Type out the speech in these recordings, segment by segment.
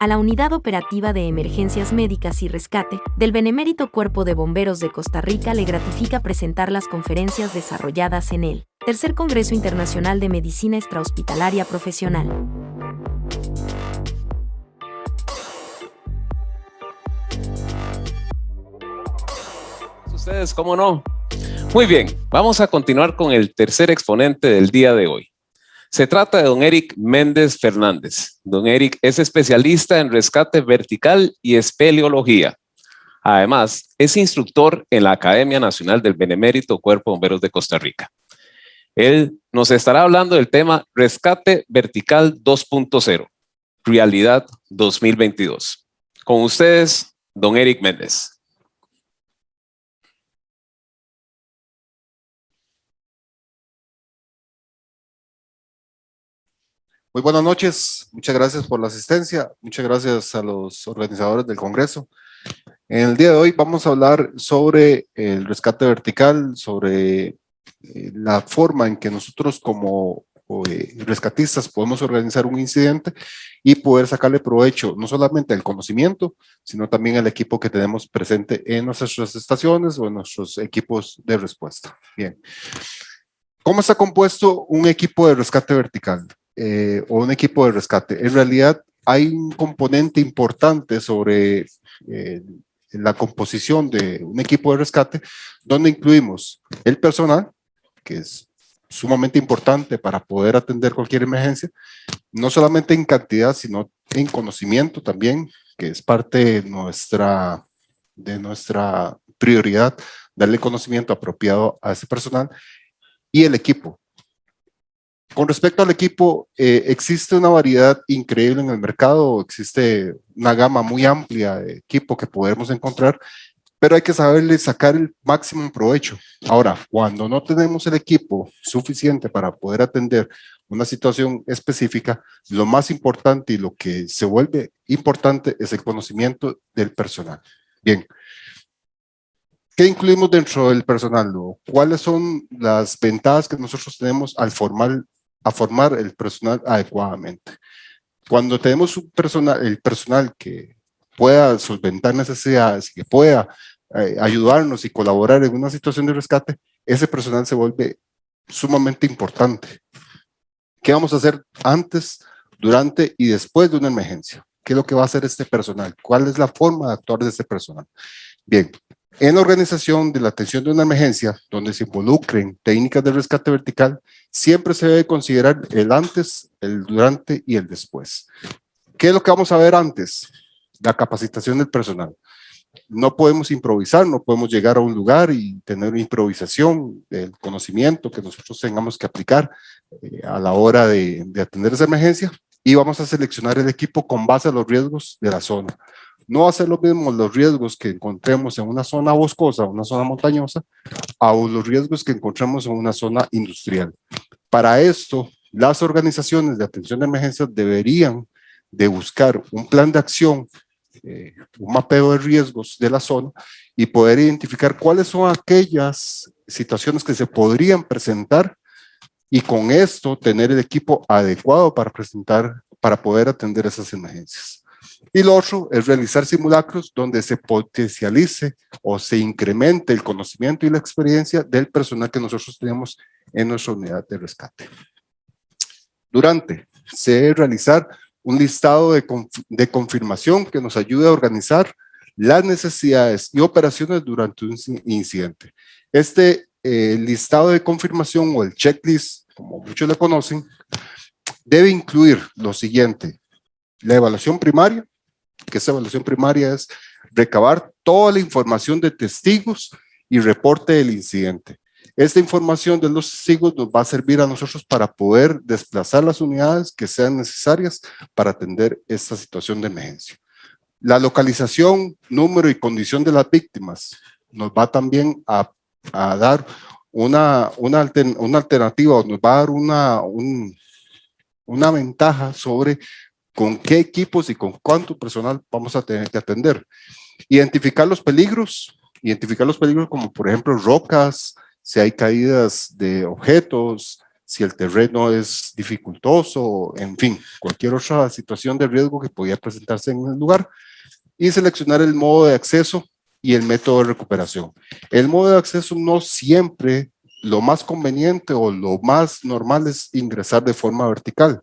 a la Unidad Operativa de Emergencias Médicas y Rescate del Benemérito Cuerpo de Bomberos de Costa Rica le gratifica presentar las conferencias desarrolladas en el Tercer Congreso Internacional de Medicina Extrahospitalaria Profesional. Ustedes, ¿cómo no? Muy bien, vamos a continuar con el tercer exponente del día de hoy. Se trata de don Eric Méndez Fernández. Don Eric es especialista en rescate vertical y espeleología. Además, es instructor en la Academia Nacional del Benemérito Cuerpo de Bomberos de Costa Rica. Él nos estará hablando del tema Rescate Vertical 2.0, Realidad 2022. Con ustedes, don Eric Méndez. Muy buenas noches, muchas gracias por la asistencia, muchas gracias a los organizadores del Congreso. En el día de hoy vamos a hablar sobre el rescate vertical, sobre la forma en que nosotros como rescatistas podemos organizar un incidente y poder sacarle provecho no solamente al conocimiento, sino también al equipo que tenemos presente en nuestras estaciones o en nuestros equipos de respuesta. Bien, ¿cómo está compuesto un equipo de rescate vertical? O un equipo de rescate. En realidad hay un componente importante sobre la composición de un equipo de rescate, donde incluimos el personal, que es sumamente importante para poder atender cualquier emergencia, no solamente en cantidad, sino en conocimiento también, que es parte de nuestra prioridad, darle conocimiento apropiado a ese personal, y el equipo. Con respecto al equipo, existe una variedad increíble en el mercado, existe una gama muy amplia de equipo que podemos encontrar, pero hay que saberle sacar el máximo provecho. Ahora, cuando no tenemos el equipo suficiente para poder atender una situación específica, lo más importante y lo que se vuelve importante es el conocimiento del personal. Bien. ¿Qué incluimos dentro del personal? ¿Cuáles son las ventajas que nosotros tenemos al formar el personal adecuadamente? Cuando tenemos el personal que pueda solventar necesidades, que pueda ayudarnos y colaborar en una situación de rescate, ese personal se vuelve sumamente importante. ¿Qué vamos a hacer antes, durante y después de una emergencia? ¿Qué es lo que va a hacer este personal? ¿Cuál es la forma de actuar de este personal? Bien. En la organización de la atención de una emergencia, donde se involucren técnicas de rescate vertical, siempre se debe considerar el antes, el durante y el después. ¿Qué es lo que vamos a ver antes? La capacitación del personal. No podemos improvisar, no podemos llegar a un lugar y tener una improvisación del conocimiento que nosotros tengamos que aplicar a la hora de atender esa emergencia, y vamos a seleccionar el equipo con base a los riesgos de la zona. No hacer lo mismo los riesgos que encontremos en una zona boscosa, una zona montañosa, a los riesgos que encontramos en una zona industrial. Para esto, las organizaciones de atención de emergencias deberían de buscar un plan de acción, un mapeo de riesgos de la zona y poder identificar cuáles son aquellas situaciones que se podrían presentar, y con esto tener el equipo adecuado para poder atender esas emergencias. Y lo otro es realizar simulacros donde se potencialice o se incremente el conocimiento y la experiencia del personal que nosotros tenemos en nuestra unidad de rescate. Durante, se debe realizar un listado de confirmación que nos ayude a organizar las necesidades y operaciones durante un incidente. Este listado de confirmación o el checklist, como muchos le conocen, debe incluir lo siguiente: la evaluación primaria, que esa evaluación primaria es recabar toda la información de testigos y reporte del incidente. Esta información de los testigos nos va a servir a nosotros para poder desplazar las unidades que sean necesarias para atender esta situación de emergencia. La localización, número y condición de las víctimas nos va también a dar una alternativa, o nos va a dar una ventaja sobre con qué equipos y con cuánto personal vamos a tener que atender. Identificar los peligros como por ejemplo rocas, si hay caídas de objetos, si el terreno es dificultoso, en fin, cualquier otra situación de riesgo que podía presentarse en el lugar, y seleccionar el modo de acceso y el método de recuperación. El modo de acceso no siempre, lo más conveniente o lo más normal es ingresar de forma vertical.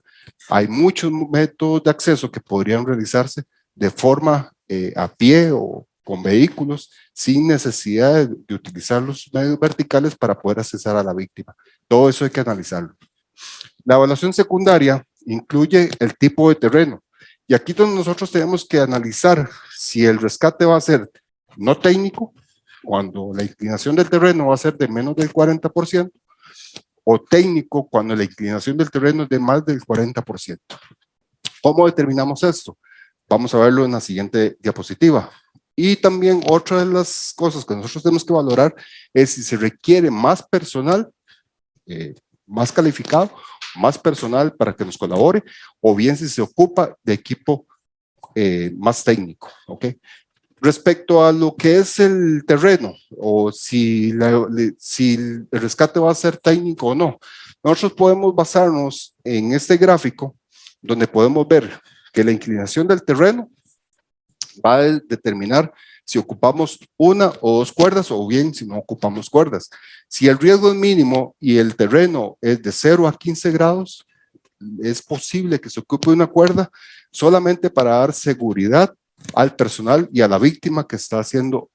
Hay muchos métodos de acceso que podrían realizarse de forma a pie o con vehículos sin necesidad de utilizar los medios verticales para poder accesar a la víctima. Todo eso hay que analizarlo. La evaluación secundaria incluye el tipo de terreno. Y aquí donde nosotros tenemos que analizar si el rescate va a ser no técnico, cuando la inclinación del terreno va a ser de menos del 40%, o técnico, cuando la inclinación del terreno es de más del 40%. ¿Cómo determinamos esto? Vamos a verlo en la siguiente diapositiva. Y también otra de las cosas que nosotros tenemos que valorar es si se requiere más personal, más calificado, más personal para que nos colabore, o bien si se ocupa de equipo más técnico, ¿ok? Respecto a lo que es el terreno, o si el rescate va a ser técnico o no, nosotros podemos basarnos en este gráfico, donde podemos ver que la inclinación del terreno va a determinar si ocupamos una o dos cuerdas, o bien si no ocupamos cuerdas. Si el riesgo es mínimo y el terreno es de 0 a 15 grados, es posible que se ocupe una cuerda solamente para dar seguridad al personal y a la víctima que está siendo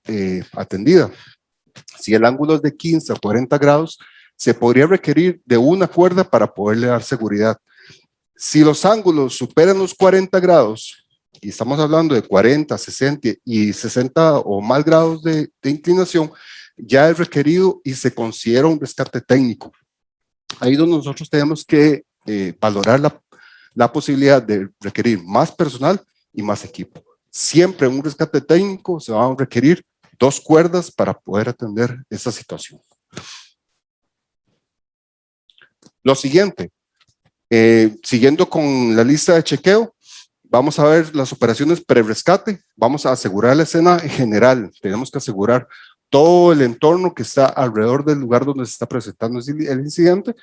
atendida. Si el ángulo es de 15 a 40 grados, se podría requerir de una cuerda para poderle dar seguridad. Si los ángulos superan los 40 grados, y estamos hablando de 40, 60 y 60 o más grados de inclinación, ya es requerido y se considera un rescate técnico. Ahí es donde nosotros tenemos que valorar la posibilidad de requerir más personal y más equipo. Siempre en un rescate técnico se van a requerir 2 cuerdas para poder atender esa situación. Lo siguiente, siguiendo con la lista de chequeo, vamos a ver las operaciones pre-rescate. Vamos a asegurar la escena general. Tenemos que asegurar todo el entorno que está alrededor del lugar donde se está presentando el incidente.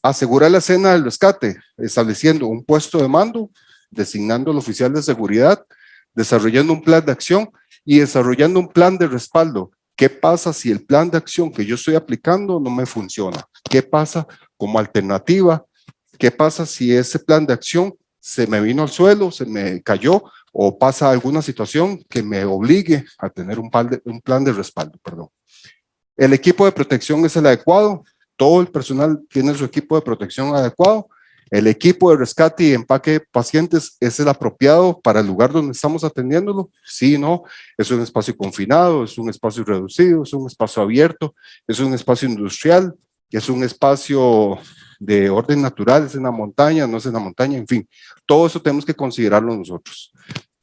Asegurar la escena del rescate, estableciendo un puesto de mando, designando al oficial de seguridad, desarrollando un plan de acción y desarrollando un plan de respaldo. ¿Qué pasa si el plan de acción que yo estoy aplicando no me funciona? ¿Qué pasa como alternativa? ¿Qué pasa si ese plan de acción se me vino al suelo, se me cayó o pasa alguna situación que me obligue a tener un plan de respaldo? Perdón. El equipo de protección es el adecuado. Todo el personal tiene su equipo de protección adecuado. El equipo de rescate y empaque de pacientes es el apropiado para el lugar donde estamos atendiéndolo. Sí, no, es un espacio confinado, es un espacio reducido, es un espacio abierto, es un espacio industrial, es un espacio de orden natural, es en la montaña, no es en la montaña, en fin. Todo eso tenemos que considerarlo nosotros.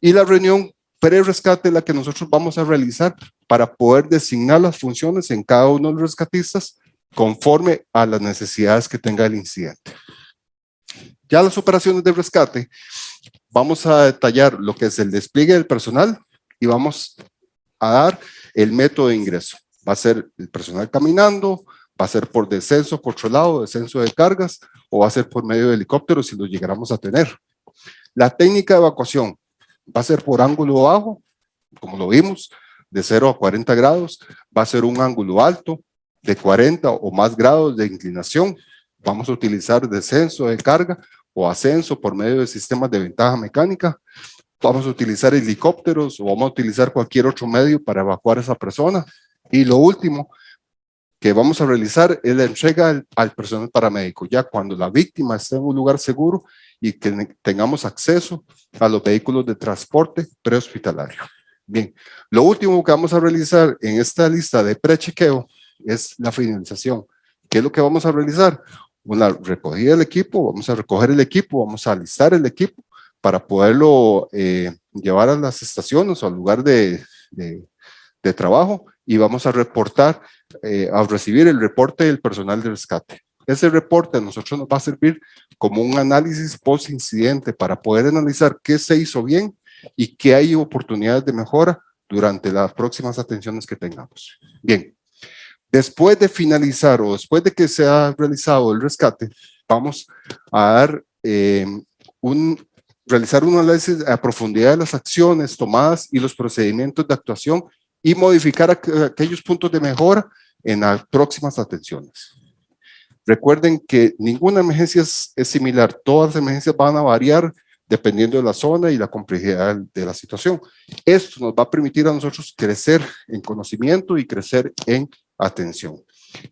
Y la reunión pre-rescate es la que nosotros vamos a realizar para poder designar las funciones en cada uno de los rescatistas conforme a las necesidades que tenga el incidente. Ya las operaciones de rescate, vamos a detallar lo que es el despliegue del personal y vamos a dar el método de ingreso. Va a ser el personal caminando, va a ser por descenso, por traslado, descenso de cargas, o va a ser por medio de helicóptero si lo llegáramos a tener. La técnica de evacuación va a ser por ángulo bajo, como lo vimos, de 0 a 40 grados, va a ser un ángulo alto, de 40 o más grados de inclinación. Vamos a utilizar descenso de carga o ascenso por medio de sistemas de ventaja mecánica. Vamos a utilizar helicópteros o vamos a utilizar cualquier otro medio para evacuar a esa persona. Y lo último que vamos a realizar es la entrega al personal paramédico, ya cuando la víctima esté en un lugar seguro y que tengamos acceso a los vehículos de transporte prehospitalario. Bien, lo último que vamos a realizar en esta lista de prechequeo es la finalización. ¿Qué es lo que vamos a realizar? Una recogida del equipo, vamos a recoger el equipo, vamos a alistar el equipo para poderlo llevar a las estaciones o al lugar de trabajo y vamos a reportar, a recibir el reporte del personal de rescate. Ese reporte a nosotros nos va a servir como un análisis post-incidente para poder analizar qué se hizo bien y qué hay oportunidades de mejora durante las próximas atenciones que tengamos. Bien. Después de finalizar o después de que se ha realizado el rescate, vamos a dar realizar un análisis a profundidad de las acciones tomadas y los procedimientos de actuación y modificar aquellos puntos de mejora en las próximas atenciones. Recuerden que ninguna emergencia es similar, todas las emergencias van a variar dependiendo de la zona y la complejidad de la situación. Esto nos va a permitir a nosotros crecer en conocimiento y crecer en atención.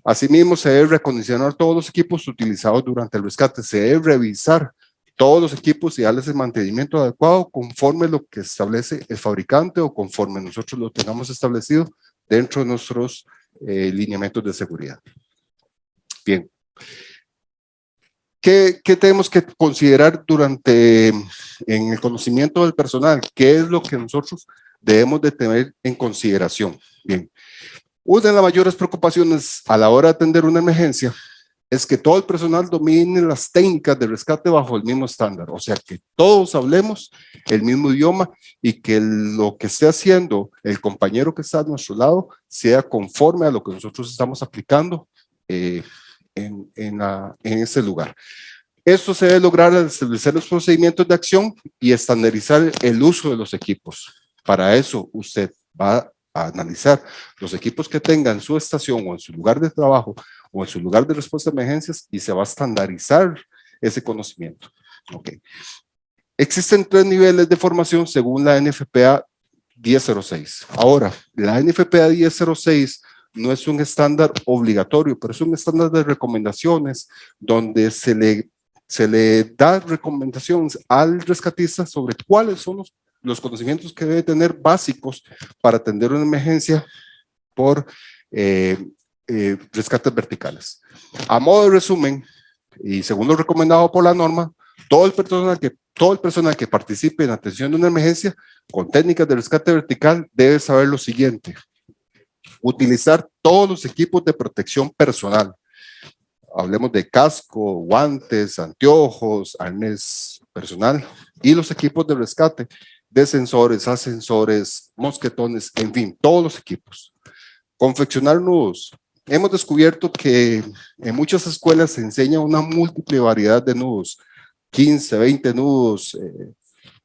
Asimismo, se debe recondicionar todos los equipos utilizados durante el rescate, se debe revisar todos los equipos y darles el mantenimiento adecuado conforme lo que establece el fabricante o conforme nosotros lo tengamos establecido dentro de nuestros lineamientos de seguridad. Bien. ¿Qué tenemos que considerar en el conocimiento del personal? ¿Qué es lo que nosotros debemos de tener en consideración? Bien. Una de las mayores preocupaciones a la hora de atender una emergencia es que todo el personal domine las técnicas de rescate bajo el mismo estándar, o sea, que todos hablemos el mismo idioma y que lo que esté haciendo el compañero que está a nuestro lado sea conforme a lo que nosotros estamos aplicando en ese lugar. Esto se debe lograr al establecer los procedimientos de acción y estandarizar el uso de los equipos. Para eso usted va a analizar los equipos que tenga en su estación o en su lugar de trabajo o en su lugar de respuesta a emergencias y se va a estandarizar ese conocimiento. Okay. Existen 3 niveles de formación según la NFPA 1006. Ahora, la NFPA 1006 no es un estándar obligatorio, pero es un estándar de recomendaciones donde se le da recomendaciones al rescatista sobre cuáles son los conocimientos que debe tener básicos para atender una emergencia por rescates verticales. A modo de resumen, y según lo recomendado por la norma, todo el personal que participe en la atención de una emergencia con técnicas de rescate vertical debe saber lo siguiente: utilizar todos los equipos de protección personal. Hablemos de casco, guantes, anteojos, arnés personal y los equipos de rescate de sensores, ascensores, mosquetones, en fin, todos los equipos. Confeccionar nudos. Hemos descubierto que en muchas escuelas se enseña una múltiple variedad de nudos, 15, 20 nudos,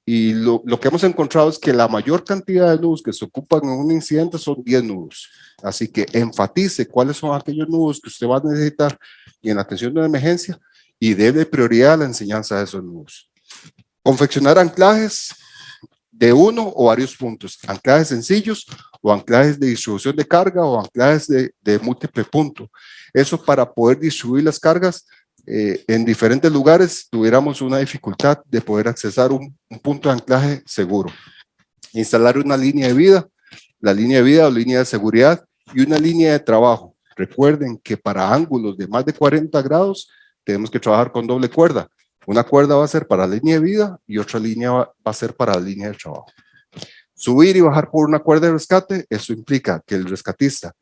y lo que hemos encontrado es que la mayor cantidad de nudos que se ocupan en un incidente son 10 nudos. Así que enfatice cuáles son aquellos nudos que usted va a necesitar en la atención de una emergencia y debe prioridad a la enseñanza de esos nudos. Confeccionar anclajes de uno o varios puntos, anclajes sencillos o anclajes de distribución de carga o anclajes de múltiple punto. Eso para poder distribuir las cargas en diferentes lugares tuviéramos una dificultad de poder accesar un punto de anclaje seguro. Instalar una línea de vida, la línea de vida o línea de seguridad y una línea de trabajo. Recuerden que para ángulos de más de 40 grados tenemos que trabajar con doble cuerda. Una cuerda va a ser para la línea de vida y otra línea va a ser para la línea de trabajo. Subir y bajar por una cuerda de rescate, eso implica que el rescatista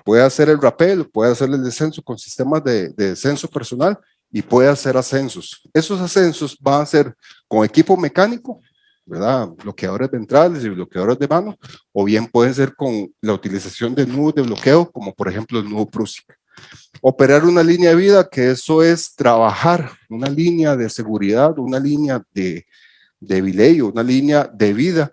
puede hacer el rappel, puede hacer el descenso con sistemas de descenso personal y puede hacer ascensos. Esos ascensos van a ser con equipo mecánico, ¿verdad? Bloqueadores ventrales y bloqueadores de mano, o bien pueden ser con la utilización de nudos de bloqueo, como por ejemplo el nudo Prusik. Operar una línea de vida, que eso es trabajar una línea de seguridad, una línea de belay, una línea de vida,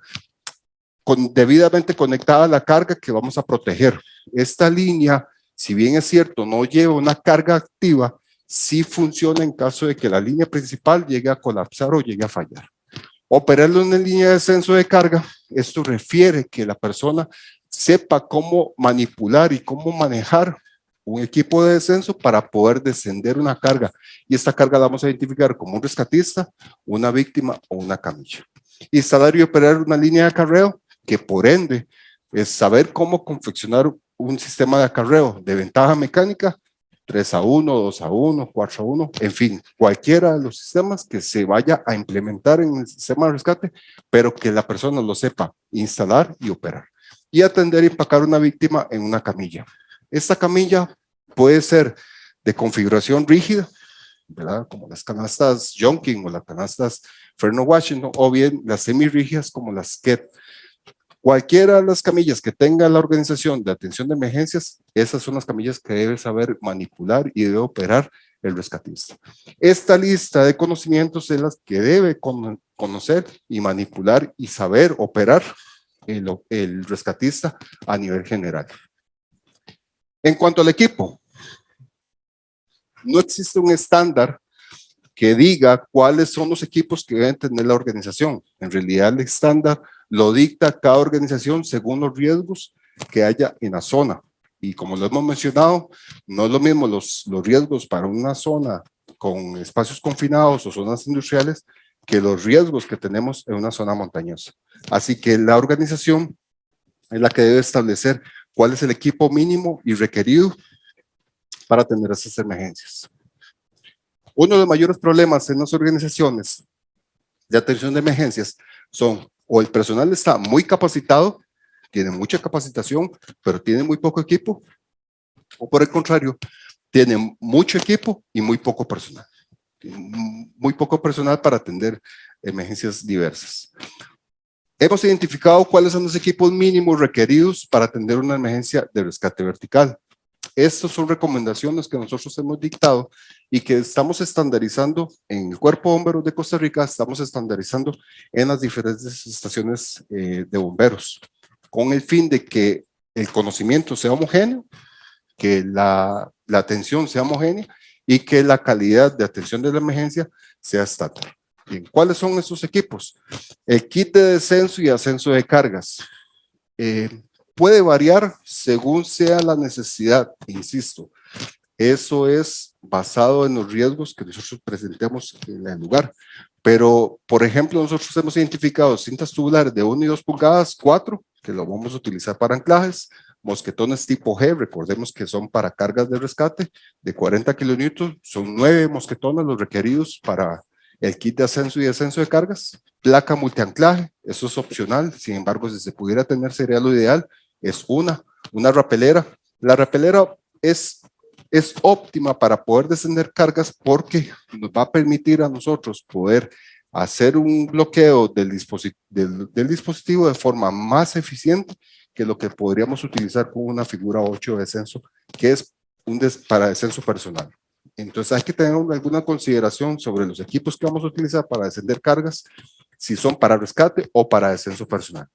debidamente conectada a la carga que vamos a proteger. Esta línea, si bien es cierto, no lleva una carga activa, sí funciona en caso de que la línea principal llegue a colapsar o llegue a fallar. Operarlo en una línea de descenso de carga, esto refiere que la persona sepa cómo manipular y cómo manejar un equipo de descenso para poder descender una carga. Y esta carga la vamos a identificar como un rescatista, una víctima o una camilla. Instalar y operar una línea de acarreo, que por ende es saber cómo confeccionar un sistema de acarreo de ventaja mecánica, 3-1, 2-1, 4-1, en fin, cualquiera de los sistemas que se vaya a implementar en el sistema de rescate, pero que la persona lo sepa instalar y operar. Y atender y empacar una víctima en una camilla. Esta camilla puede ser de configuración rígida, ¿verdad? Como las canastas Jonkin o las canastas Ferno Washington, o bien las semirrígidas como las KET. Cualquiera de las camillas que tenga la organización de atención de emergencias esas son las camillas que debe saber manipular y debe operar el rescatista. Esta lista de conocimientos es las que debe conocer y manipular y saber operar el rescatista a nivel general. En cuanto al equipo, no existe un estándar que diga cuáles son los equipos que deben tener la organización. En realidad el estándar lo dicta cada organización según los riesgos que haya en la zona. Y como lo hemos mencionado, no es lo mismo los riesgos para una zona con espacios confinados o zonas industriales que los riesgos que tenemos en una zona montañosa. Así que la organización es la que debe establecer cuál es el equipo mínimo y requerido para atender esas emergencias. Uno de los mayores problemas en las organizaciones de atención de emergencias son o el personal está muy capacitado, tiene mucha capacitación, pero tiene muy poco equipo, o por el contrario, tiene mucho equipo y muy poco personal. Muy poco personal para atender emergencias diversas. Hemos identificado cuáles son los equipos mínimos requeridos para atender una emergencia de rescate vertical. Estas son recomendaciones que nosotros hemos dictado y que estamos estandarizando en el Cuerpo de Bomberos de Costa Rica, estamos estandarizando en las diferentes estaciones de bomberos, con el fin de que el conocimiento sea homogéneo, que la atención sea homogénea y que la calidad de atención de la emergencia sea estándar. Bien, ¿cuáles son esos equipos? El kit de descenso y ascenso de cargas. Puede variar según sea la necesidad, insisto. Eso es basado en los riesgos que nosotros presentemos en el lugar. Pero, por ejemplo, nosotros hemos identificado cintas tubulares de 1 y 2 pulgadas, 4, que lo vamos a utilizar para anclajes, mosquetones tipo G, recordemos que son para cargas de rescate, de 40 kilonewtons, son 9 mosquetones los requeridos para el kit de ascenso y descenso de cargas. Placa multianclaje, eso es opcional, sin embargo, si se pudiera tener sería lo ideal, es una rapelera. La rapelera es óptima para poder descender cargas porque nos va a permitir a nosotros poder hacer un bloqueo del dispositivo de forma más eficiente que lo que podríamos utilizar con una figura 8 de descenso, que es para descenso personal. Entonces hay que tener alguna consideración sobre los equipos que vamos a utilizar para descender cargas, si son para rescate o para descenso personal.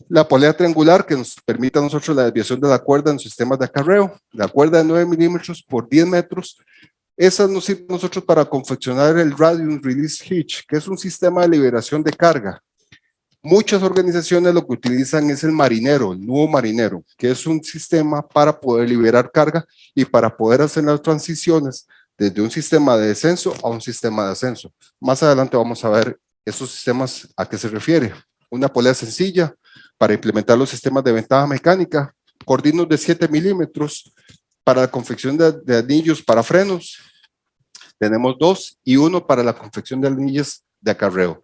La polea triangular que nos permite a nosotros la desviación de la cuerda en sistemas de acarreo, la cuerda de 9 milímetros por 10 metros, esa nos sirve a nosotros para confeccionar el Radium Release Hitch, que es un sistema de liberación de carga. Muchas organizaciones lo que utilizan es el marinero, el nudo marinero, que es un sistema para poder liberar carga y para poder hacer las transiciones desde un sistema de descenso a un sistema de ascenso. Más adelante vamos a ver esos sistemas a qué se refiere. Una polea sencilla para implementar los sistemas de ventaja mecánica, cordinos de 7 milímetros para la confección de anillos para frenos. Tenemos 2 y 1 para la confección de anillas de acarreo.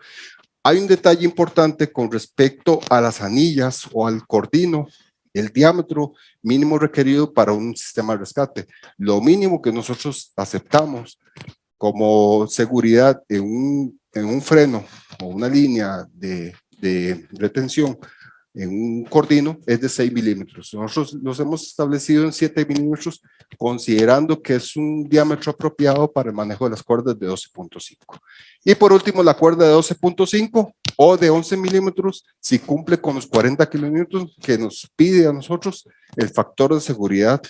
Hay un detalle importante con respecto a las anillas o al cordino, el diámetro mínimo requerido para un sistema de rescate. Lo mínimo que nosotros aceptamos como seguridad en un freno o una línea de retención en un cordino es de 6 milímetros. Nosotros los hemos establecido en 7 milímetros, considerando que es un diámetro apropiado para el manejo de las cuerdas de 12.5. Y por último, la cuerda de 12.5 o de 11 milímetros, si cumple con los 40 kilonewtons que nos pide a nosotros el factor de seguridad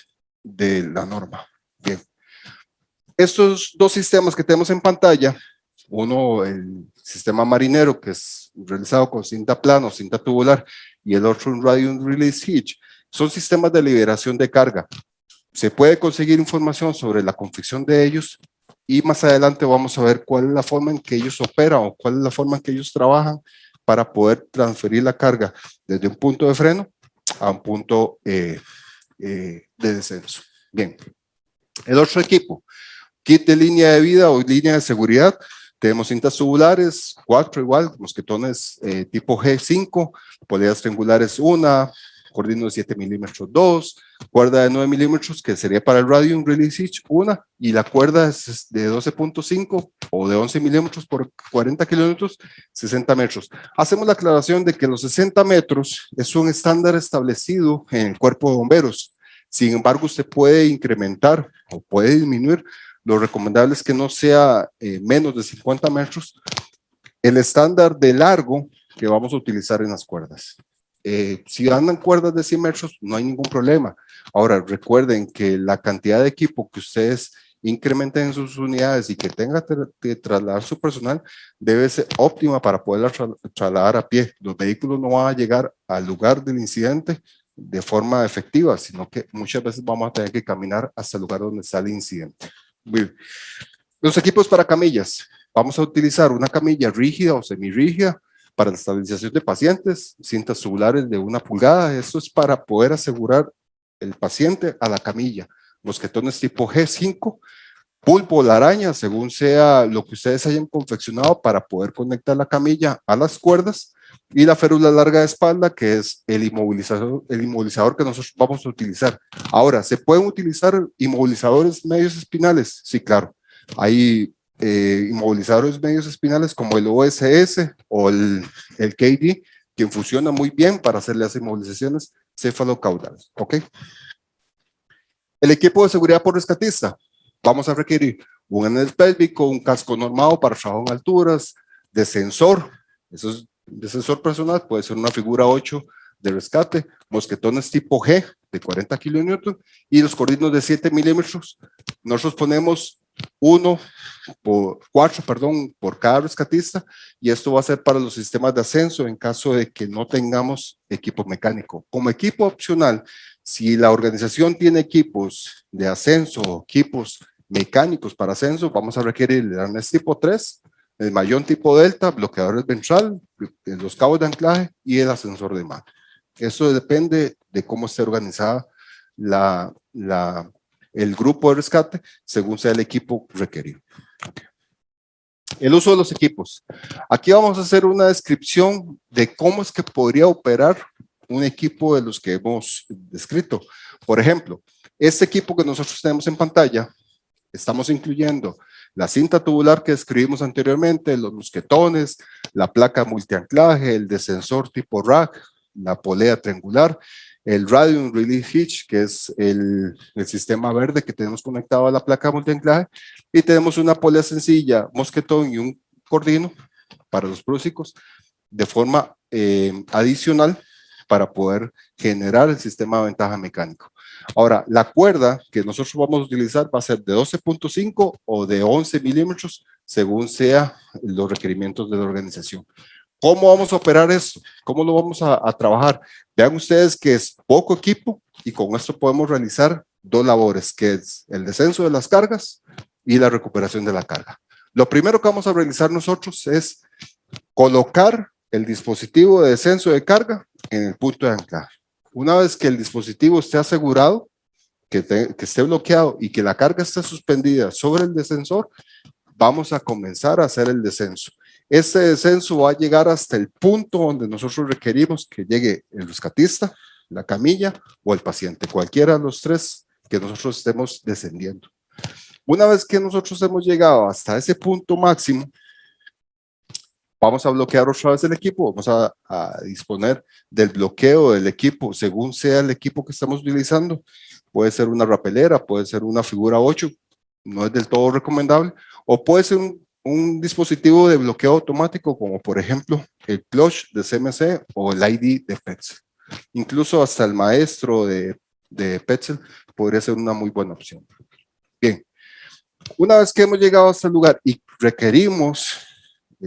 de la norma. Bien. Estos dos sistemas que tenemos en pantalla, uno el sistema marinero que es realizado con cinta plana o cinta tubular y el otro un Radium Release Hitch, son sistemas de liberación de carga. Se puede conseguir información sobre la confección de ellos y más adelante vamos a ver cuál es la forma en que ellos operan o cuál es la forma en que ellos trabajan para poder transferir la carga desde un punto de freno a un punto de descenso. Bien, el otro equipo, kit de línea de vida o línea de seguridad. Tenemos cintas tubulares, 4 igual, mosquetones tipo G5, poleas triangulares 1, cordino de 7 milímetros 2, cuerda de 9 milímetros que sería para el Radium Release Hitch 1 y la cuerda es de 12.5 o de 11 milímetros por 40 kilómetros, 60 metros. Hacemos la aclaración de que los 60 metros es un estándar establecido en el Cuerpo de Bomberos. Sin embargo, usted puede incrementar o puede disminuir. Lo recomendable es que no sea menos de 50 metros. El estándar de largo que vamos a utilizar en las cuerdas. Si andan cuerdas de 100 metros, no hay ningún problema. Ahora, recuerden que la cantidad de equipo que ustedes incrementen en sus unidades y que tenga que trasladar su personal debe ser óptima para poderla trasladar a pie. Los vehículos no van a llegar al lugar del incidente de forma efectiva, sino que muchas veces vamos a tener que caminar hasta el lugar donde está el incidente. Bien. Los equipos para camillas. Vamos a utilizar una camilla rígida o semirrígida para la estabilización de pacientes, cintas tubulares de 1 pulgada. Esto es para poder asegurar el paciente a la camilla. Mosquetones tipo G5, pulpo o la araña, según sea lo que ustedes hayan confeccionado para poder conectar la camilla a las cuerdas, y la férula larga de espalda, que es el inmovilizador que nosotros vamos a utilizar. Ahora, ¿se pueden utilizar inmovilizadores medios espinales? Sí, claro. Hay inmovilizadores medios espinales como el OSS o el KD, que funciona muy bien para hacer las inmovilizaciones cefalocaudales. ¿Ok? El equipo de seguridad por rescatista. Vamos a requerir un anel pélvico, un casco normado para trabajo en alturas, descensor, eso es descensor personal, puede ser una figura 8 de rescate, mosquetones tipo G de 40 kilonewton y los cordinos de 7 milímetros. Nosotros ponemos 4 por cada rescatista, y esto va a ser para los sistemas de ascenso en caso de que no tengamos equipo mecánico. Como equipo opcional, si la organización tiene equipos de ascenso, equipos mecánicos para ascenso, vamos a requerir el arnés tipo 3, el mayón tipo delta, bloqueadores ventral, los cabos de anclaje y el ascensor de mano. Eso depende de cómo esté organizada el grupo de rescate según sea el equipo requerido. El uso de los equipos. Aquí vamos a hacer una descripción de cómo es que podría operar un equipo de los que hemos descrito. Por ejemplo, este equipo que nosotros tenemos en pantalla, estamos incluyendo la cinta tubular que describimos anteriormente, los mosquetones, la placa multianclaje, el descensor tipo rack, la polea triangular, el Radium Release Hitch, que es el sistema verde que tenemos conectado a la placa multianclaje, y tenemos una polea sencilla, mosquetón y un cordino para los prúsicos de forma adicional para poder generar el sistema de ventaja mecánico. Ahora, la cuerda que nosotros vamos a utilizar va a ser de 12.5 o de 11 milímetros, según sea los requerimientos de la organización. ¿Cómo vamos a operar esto? ¿Cómo lo vamos a trabajar? Vean ustedes que es poco equipo y con esto podemos realizar 2 labores, que es el descenso de las cargas y la recuperación de la carga. Lo primero que vamos a realizar nosotros es colocar el dispositivo de descenso de carga en el punto de anclaje. Una vez que el dispositivo esté asegurado, que esté bloqueado y que la carga esté suspendida sobre el descensor, vamos a comenzar a hacer el descenso. Este descenso va a llegar hasta el punto donde nosotros requerimos que llegue el rescatista, la camilla o el paciente, cualquiera de los 3 que nosotros estemos descendiendo. Una vez que nosotros hemos llegado hasta ese punto máximo, vamos a bloquear otra vez el equipo, vamos a disponer del bloqueo del equipo según sea el equipo que estamos utilizando. Puede ser una rapelera, puede ser una figura 8, no es del todo recomendable, o puede ser un dispositivo de bloqueo automático como por ejemplo el clutch de CMC o el ID de Petzl. Incluso hasta el maestro de Petzl podría ser una muy buena opción. Bien, una vez que hemos llegado hasta el lugar y requerimos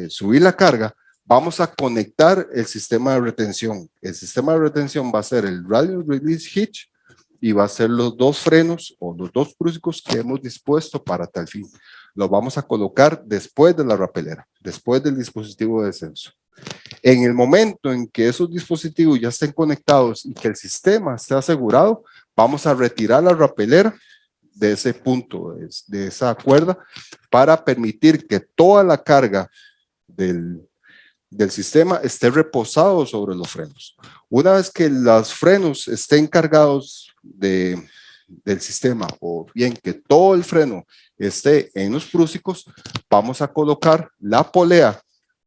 subir la carga, vamos a conectar el sistema de retención. El sistema de retención va a ser el Radial Release Hitch y va a ser los 2 frenos o los 2 prúsicos que hemos dispuesto para tal fin. Lo vamos a colocar después de la rapelera, después del dispositivo de descenso. En el momento en que esos dispositivos ya estén conectados y que el sistema esté asegurado, vamos a retirar la rapelera de ese punto, de esa cuerda, para permitir que toda la carga del sistema esté reposado sobre los frenos. Una vez que los frenos estén cargados del sistema, o bien que todo el freno esté en los prúsicos, vamos a colocar la polea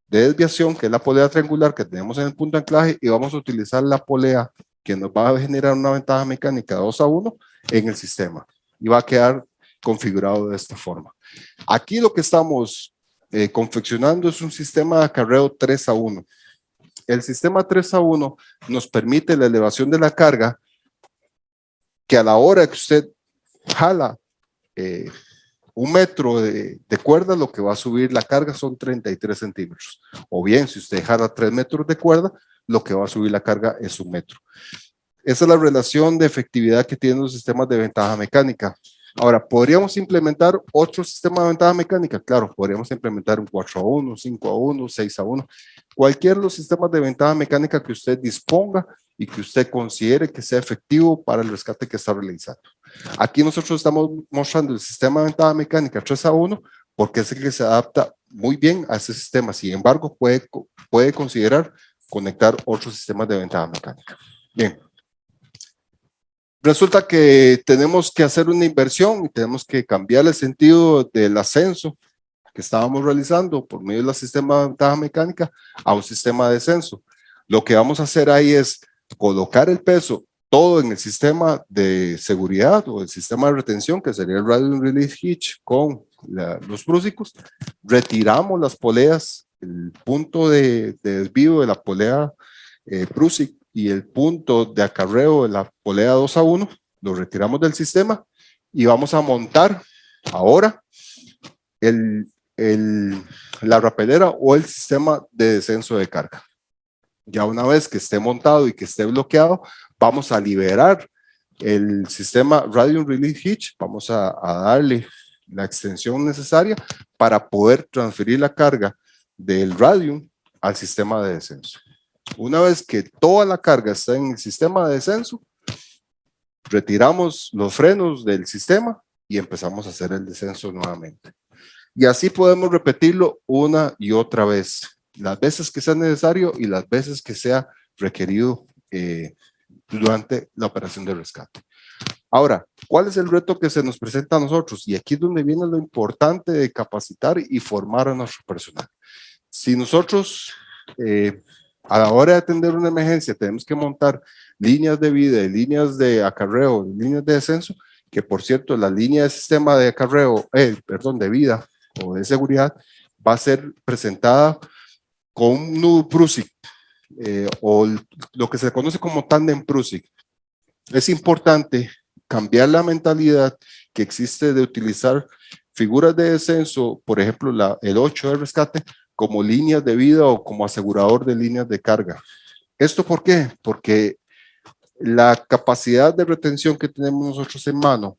de desviación, que es la polea triangular que tenemos en el punto de anclaje, y vamos a utilizar la polea que nos va a generar una ventaja mecánica 2 a 1 en el sistema y va a quedar configurado de esta forma. Aquí lo que estamos confeccionando es un sistema de acarreo 3-a-1. El sistema 3-a-1 nos permite la elevación de la carga que a la hora que usted jala 1 metro de cuerda, lo que va a subir la carga son 33 centímetros. O bien, si usted jala 3 metros de cuerda, lo que va a subir la carga es 1 metro. Esa es la relación de efectividad que tienen los sistemas de ventaja mecánica. Ahora, ¿podríamos implementar otro sistema de ventaja mecánica? Claro, podríamos implementar un 4-a-1, 5-a-1, 6-a-1, cualquier de los sistemas de ventaja mecánica que usted disponga y que usted considere que sea efectivo para el rescate que está realizando. Aquí nosotros estamos mostrando el sistema de ventaja mecánica 3-a-1 porque es el que se adapta muy bien a ese sistema. Sin embargo, puede considerar conectar otros sistemas de ventaja mecánica. Bien. Resulta que tenemos que hacer una inversión y tenemos que cambiar el sentido del ascenso que estábamos realizando por medio del sistema de ventaja mecánica a un sistema de descenso. Lo que vamos a hacer ahí es colocar el peso todo en el sistema de seguridad o el sistema de retención, que sería el Radial Release Hitch con los prúsicos. Retiramos las poleas, el punto de desvío de la polea prúsica y el punto de acarreo de la polea 2-a-1, lo retiramos del sistema y vamos a montar ahora la rapelera o el sistema de descenso de carga. Ya una vez que esté montado y que esté bloqueado, vamos a liberar el sistema Radial Release Hitch, vamos a darle la extensión necesaria para poder transferir la carga del radium al sistema de descenso. Una vez que toda la carga está en el sistema de descenso, retiramos los frenos del sistema y empezamos a hacer el descenso nuevamente. Y así podemos repetirlo una y otra vez, las veces que sea necesario y las veces que sea requerido durante la operación de rescate. Ahora, ¿cuál es el reto que se nos presenta a nosotros? Y aquí es donde viene lo importante de capacitar y formar a nuestro personal. Si nosotros a la hora de atender una emergencia tenemos que montar líneas de vida, líneas de acarreo, líneas de descenso, que por cierto la línea de sistema de acarreo, de vida o de seguridad va a ser presentada con un nudo Prusik o lo que se conoce como tándem Prusik. Es importante cambiar la mentalidad que existe de utilizar figuras de descenso, por ejemplo el 8 de rescate, como líneas de vida o como asegurador de líneas de carga. ¿Esto por qué? Porque la capacidad de retención que tenemos nosotros en mano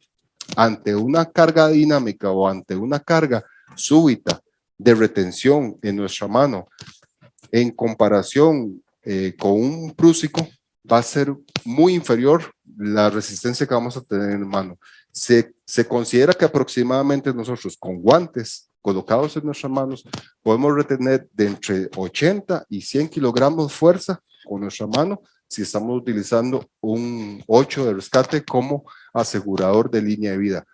ante una carga dinámica o ante una carga súbita de retención en nuestra mano en comparación con un prúsico va a ser muy inferior la resistencia que vamos a tener en mano. Se considera que aproximadamente nosotros con guantes colocados en nuestras manos podemos retener de entre 80 y 100 kilogramos de fuerza con nuestra mano si estamos utilizando un 8 de rescate como asegurador de línea de vida.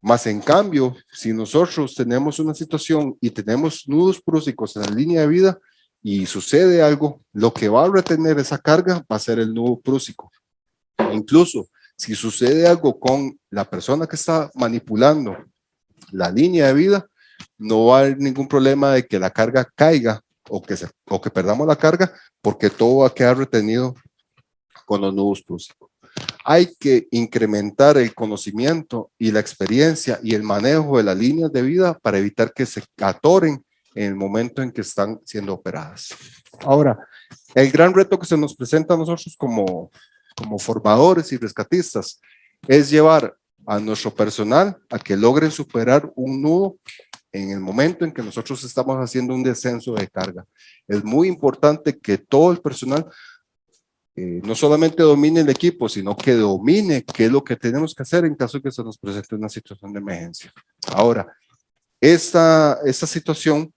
Más en cambio, si nosotros tenemos una situación y tenemos nudos prúsicos en la línea de vida y sucede algo, lo que va a retener esa carga va a ser el nudo prúsico. Incluso si sucede algo con la persona que está manipulando la línea de vida, no va a haber ningún problema de que la carga caiga o que perdamos la carga, porque todo va a quedar retenido con los nudos prúsicos. Hay que incrementar el conocimiento y la experiencia y el manejo de las líneas de vida para evitar que se atoren en el momento en que están siendo operadas. Ahora, el gran reto que se nos presenta a nosotros como formadores y rescatistas es llevar a nuestro personal a que logren superar un nudo en el momento en que nosotros estamos haciendo un descenso de carga. Es muy importante que todo el personal no solamente domine el equipo, sino que domine qué es lo que tenemos que hacer en caso de que se nos presente una situación de emergencia. Ahora, esta situación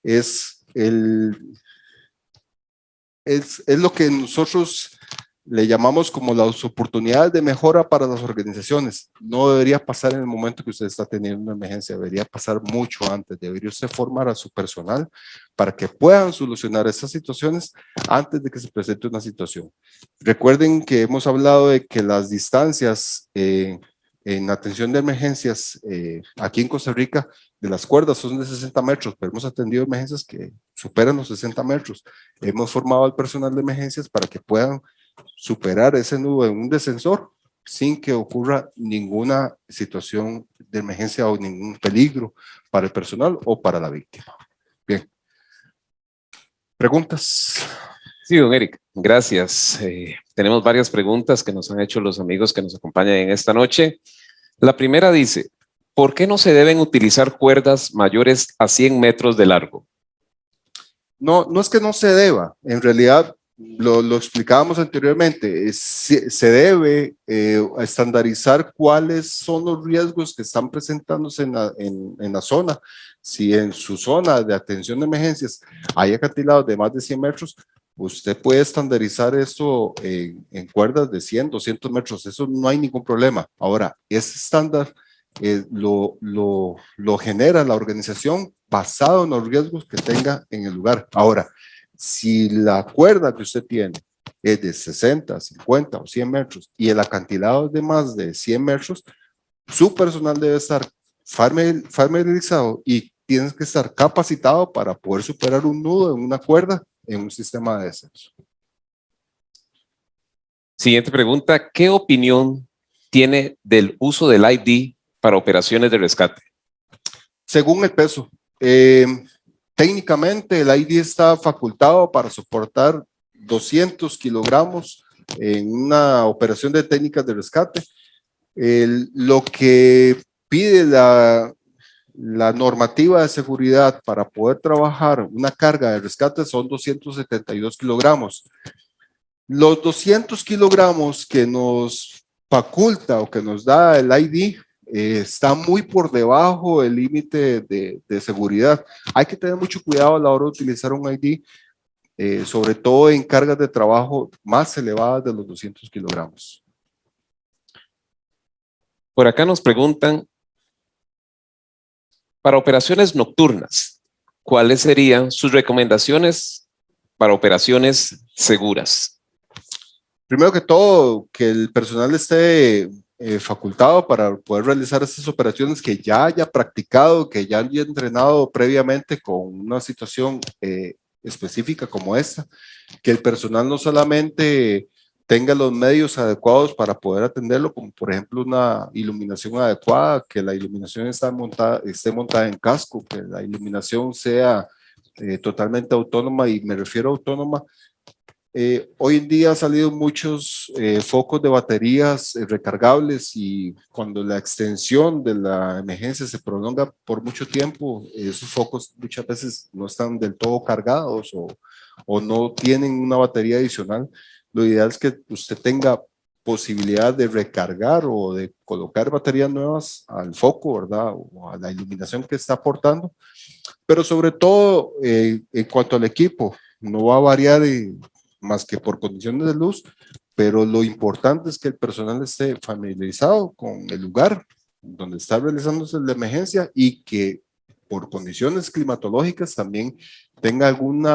es lo que nosotros le llamamos como las oportunidades de mejora para las organizaciones. No debería pasar en el momento que usted está teniendo una emergencia, debería pasar mucho antes. Debería usted formar a su personal para que puedan solucionar estas situaciones antes de que se presente una situación. Recuerden que hemos hablado de que las distancias en atención de emergencias aquí en Costa Rica, de las cuerdas son de 60 metros, pero hemos atendido emergencias que superan los 60 metros. Hemos formado al personal de emergencias para que puedan superar ese nudo en un descensor sin que ocurra ninguna situación de emergencia o ningún peligro para el personal o para la víctima. Bien. ¿Preguntas? Sí, don Eric, gracias. Tenemos varias preguntas que nos han hecho los amigos que nos acompañan en esta noche. La primera dice, ¿por qué no se deben utilizar cuerdas mayores a 100 metros de largo? No, no es que no se deba, en realidad lo explicábamos anteriormente, se debe estandarizar cuáles son los riesgos que están presentándose en la zona. Si en su zona de atención de emergencias hay acantilados de más de 100 metros, usted puede estandarizar eso en cuerdas de 100, 200 metros, eso no hay ningún problema. Ahora, ese estándar lo genera la organización basado en los riesgos que tenga en el lugar. Ahora, si la cuerda que usted tiene es de 60, 50 o 100 metros y el acantilado es de más de 100 metros, su personal debe estar familiarizado y tiene que estar capacitado para poder superar un nudo en una cuerda en un sistema de descenso. Siguiente pregunta, ¿qué opinión tiene del uso del ID para operaciones de rescate? Según el peso. Técnicamente el ID está facultado para soportar 200 kilogramos en una operación de técnicas de rescate. Lo que pide la normativa de seguridad para poder trabajar una carga de rescate son 272 kilogramos. Los 200 kilogramos que nos faculta o que nos da el ID está muy por debajo del límite de seguridad. Hay que tener mucho cuidado a la hora de utilizar un ID, sobre todo en cargas de trabajo más elevadas de los 200 kilogramos. Por acá nos preguntan, para operaciones nocturnas, ¿cuáles serían sus recomendaciones para operaciones seguras? Primero que todo, que el personal esté facultado para poder realizar estas operaciones, que ya haya practicado, que ya haya entrenado previamente con una situación específica como esta, que el personal no solamente tenga los medios adecuados para poder atenderlo, como por ejemplo una iluminación adecuada, que la iluminación esté montada en casco, que la iluminación sea totalmente autónoma, y me refiero a autónoma. Hoy en día han salido muchos focos de baterías recargables, y cuando la extensión de la emergencia se prolonga por mucho tiempo, esos focos muchas veces no están del todo cargados o no tienen una batería adicional. Lo ideal es que usted tenga posibilidad de recargar o de colocar baterías nuevas al foco, ¿verdad? O a la iluminación que está aportando. Pero sobre todo, en cuanto al equipo, no va a variar más que por condiciones de luz, pero lo importante es que el personal esté familiarizado con el lugar donde está realizándose la emergencia, y que por condiciones climatológicas también tenga algún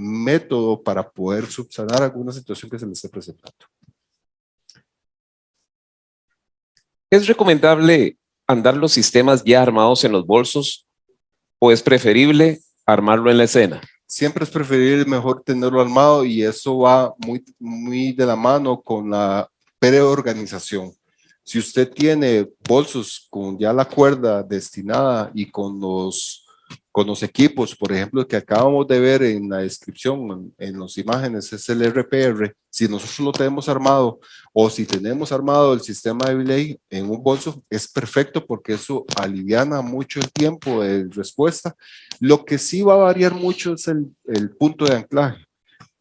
método para poder subsanar alguna situación que se le esté presentando. ¿Es recomendable andar los sistemas ya armados en los bolsos o es preferible armarlo en la escena? Siempre es preferible mejor tenerlo armado, y eso va muy de la mano con la preorganización. Si usted tiene bolsos con ya la cuerda destinada y con los equipos, por ejemplo, que acabamos de ver en la descripción, en las imágenes, es el RPR. Si nosotros lo tenemos armado, o si tenemos armado el sistema de belay en un bolso, es perfecto, porque eso aliviana mucho el tiempo de respuesta. Lo que sí va a variar mucho es el punto de anclaje.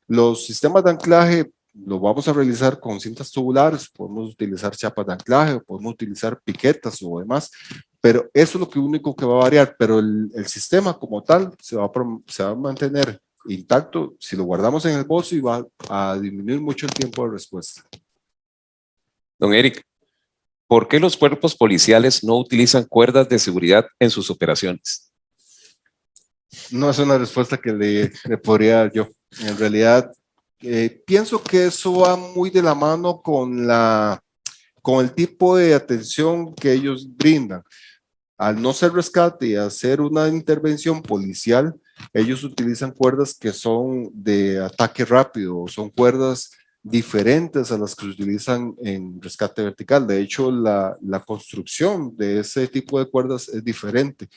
Los sistemas de anclaje lo vamos a realizar con cintas tubulares, podemos utilizar chapas de anclaje, podemos utilizar piquetas o demás, pero eso es lo único que va a variar. Pero el sistema como tal se va a mantener intacto. Si lo guardamos en el bolso, y va a disminuir mucho el tiempo de respuesta. Don Eric, ¿por qué los cuerpos policiales no utilizan cuerdas de seguridad en sus operaciones? No es una respuesta que le podría dar yo. En realidad, pienso que eso va muy de la mano con el tipo de atención que ellos brindan. Al no ser rescate y hacer una intervención policial, ellos utilizan cuerdas que son de ataque rápido, son cuerdas diferentes a las que se utilizan en rescate vertical. De hecho, la construcción de ese tipo de cuerdas es diferente.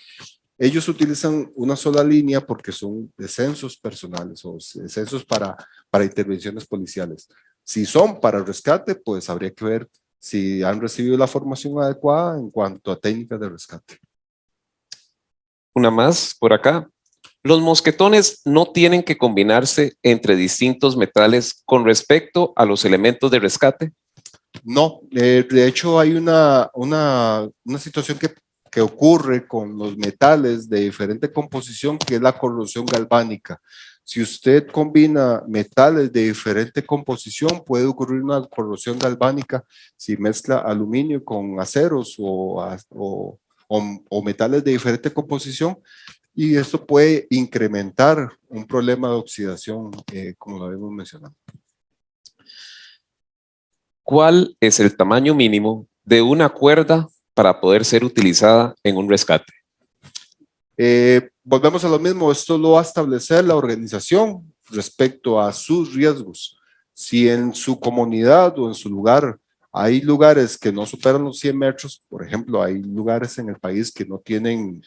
Ellos utilizan una sola línea porque son descensos personales o descensos para intervenciones policiales. Si son para rescate, pues habría que ver si han recibido la formación adecuada en cuanto a técnicas de rescate. Una más por acá. Los mosquetones no tienen que combinarse entre distintos metales con respecto a los elementos de rescate. No, de hecho hay una situación que ocurre con los metales de diferente composición, que es la corrosión galvánica. Si usted combina metales de diferente composición, puede ocurrir una corrosión galvánica si mezcla aluminio con aceros o metales de diferente composición, y esto puede incrementar un problema de oxidación, como lo habíamos mencionado. ¿Cuál es el tamaño mínimo de una cuerda para poder ser utilizada en un rescate? Volvemos a lo mismo, esto lo va a establecer la organización respecto a sus riesgos. Si en su comunidad o en su lugar hay lugares que no superan los 100 metros, por ejemplo, hay lugares en el país que no tienen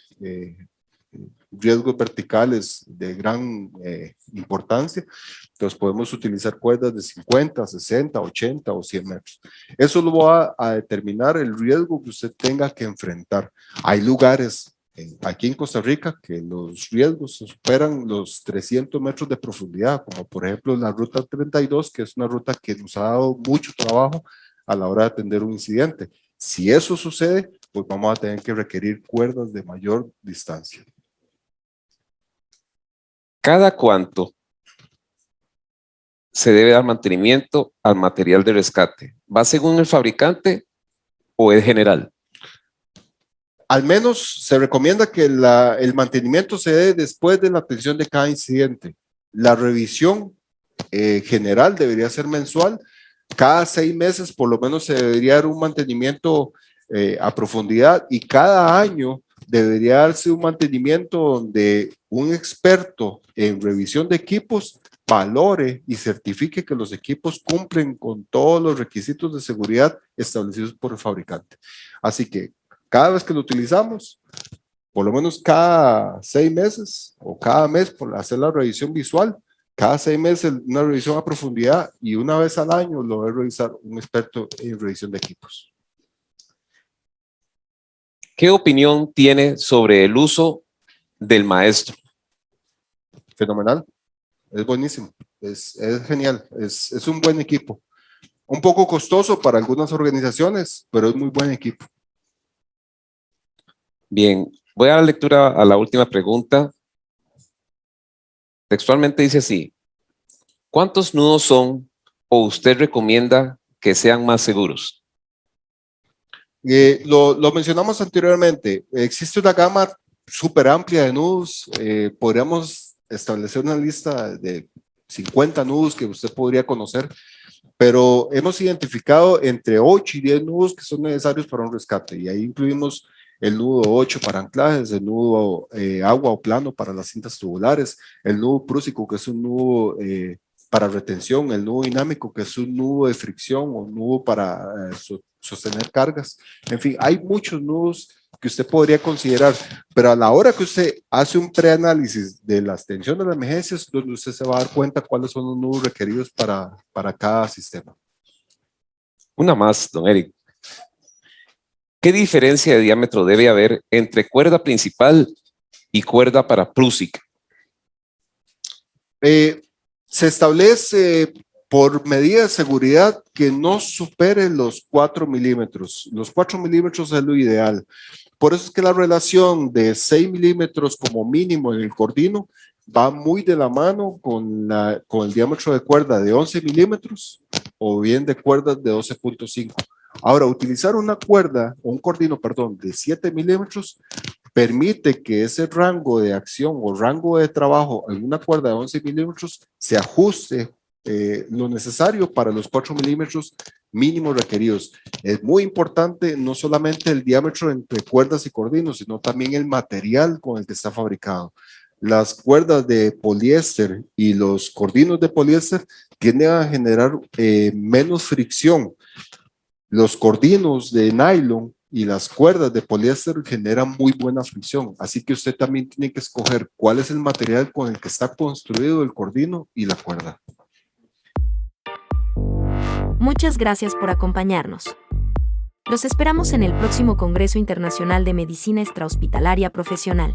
riesgos verticales de gran importancia, entonces podemos utilizar cuerdas de 50, 60, 80 o 100 metros. Eso lo va a determinar el riesgo que usted tenga que enfrentar. Hay lugares aquí en Costa Rica que los riesgos superan los 300 metros de profundidad, como por ejemplo la ruta 32, que es una ruta que nos ha dado mucho trabajo a la hora de atender un incidente. Si eso sucede, pues vamos a tener que requerir cuerdas de mayor distancia. ¿Cada cuánto se debe dar mantenimiento al material de rescate? ¿Va según el fabricante o es general? Al menos se recomienda que el mantenimiento se dé después de la atención de cada incidente. La revisión general debería ser mensual. Cada 6 meses por lo menos se debería dar un mantenimiento a profundidad, y cada año debería darse un mantenimiento donde un experto en revisión de equipos valore y certifique que los equipos cumplen con todos los requisitos de seguridad establecidos por el fabricante. Así que cada vez que lo utilizamos, por lo menos cada 6 meses o cada mes, por hacer la revisión visual, cada 6 meses una revisión a profundidad, y una vez al año lo debe revisar un experto en revisión de equipos. ¿Qué opinión tiene sobre el uso del maestro? Fenomenal, es buenísimo, es genial, es un buen equipo. Un poco costoso para algunas organizaciones, pero es muy buen equipo. Bien, voy a dar lectura a la última pregunta. Textualmente dice así: ¿cuántos nudos son o usted recomienda que sean más seguros? Lo mencionamos anteriormente, existe una gama súper amplia de nudos. Podríamos establecer una lista de 50 nudos que usted podría conocer, pero hemos identificado entre 8 y 10 nudos que son necesarios para un rescate, y ahí incluimos el nudo 8 para anclajes, el nudo agua o plano para las cintas tubulares, el nudo prúsico, que es un nudo para retención, el nudo dinámico, que es un nudo de fricción o nudo para sostener cargas. En fin, hay muchos nudos que usted podría considerar, pero a la hora que usted hace un preanálisis de las tensiones de las emergencias, donde usted se va a dar cuenta cuáles son los nudos requeridos para cada sistema. Una más, don Eric. ¿Qué diferencia de diámetro debe haber entre cuerda principal y cuerda para Prusik? Se establece por medida de seguridad que no supere los 4 milímetros. Los 4 milímetros es lo ideal. Por eso es que la relación de 6 milímetros como mínimo en el cordino va muy de la mano con el diámetro de cuerda de 11 milímetros o bien de cuerdas de 12.5. Ahora, utilizar una cuerda o un cordino, perdón, de 7 milímetros permite que ese rango de acción o rango de trabajo en una cuerda de 11 milímetros se ajuste lo necesario para los 4 milímetros mínimos requeridos. Es muy importante no solamente el diámetro entre cuerdas y cordinos, sino también el material con el que está fabricado. Las cuerdas de poliéster y los cordinos de poliéster tienden a generar menos fricción. Los cordinos de nylon y las cuerdas de poliéster generan muy buena fricción, así que usted también tiene que escoger cuál es el material con el que está construido el cordino y la cuerda. Muchas gracias por acompañarnos. Los esperamos en el próximo Congreso Internacional de Medicina Extrahospitalaria Profesional.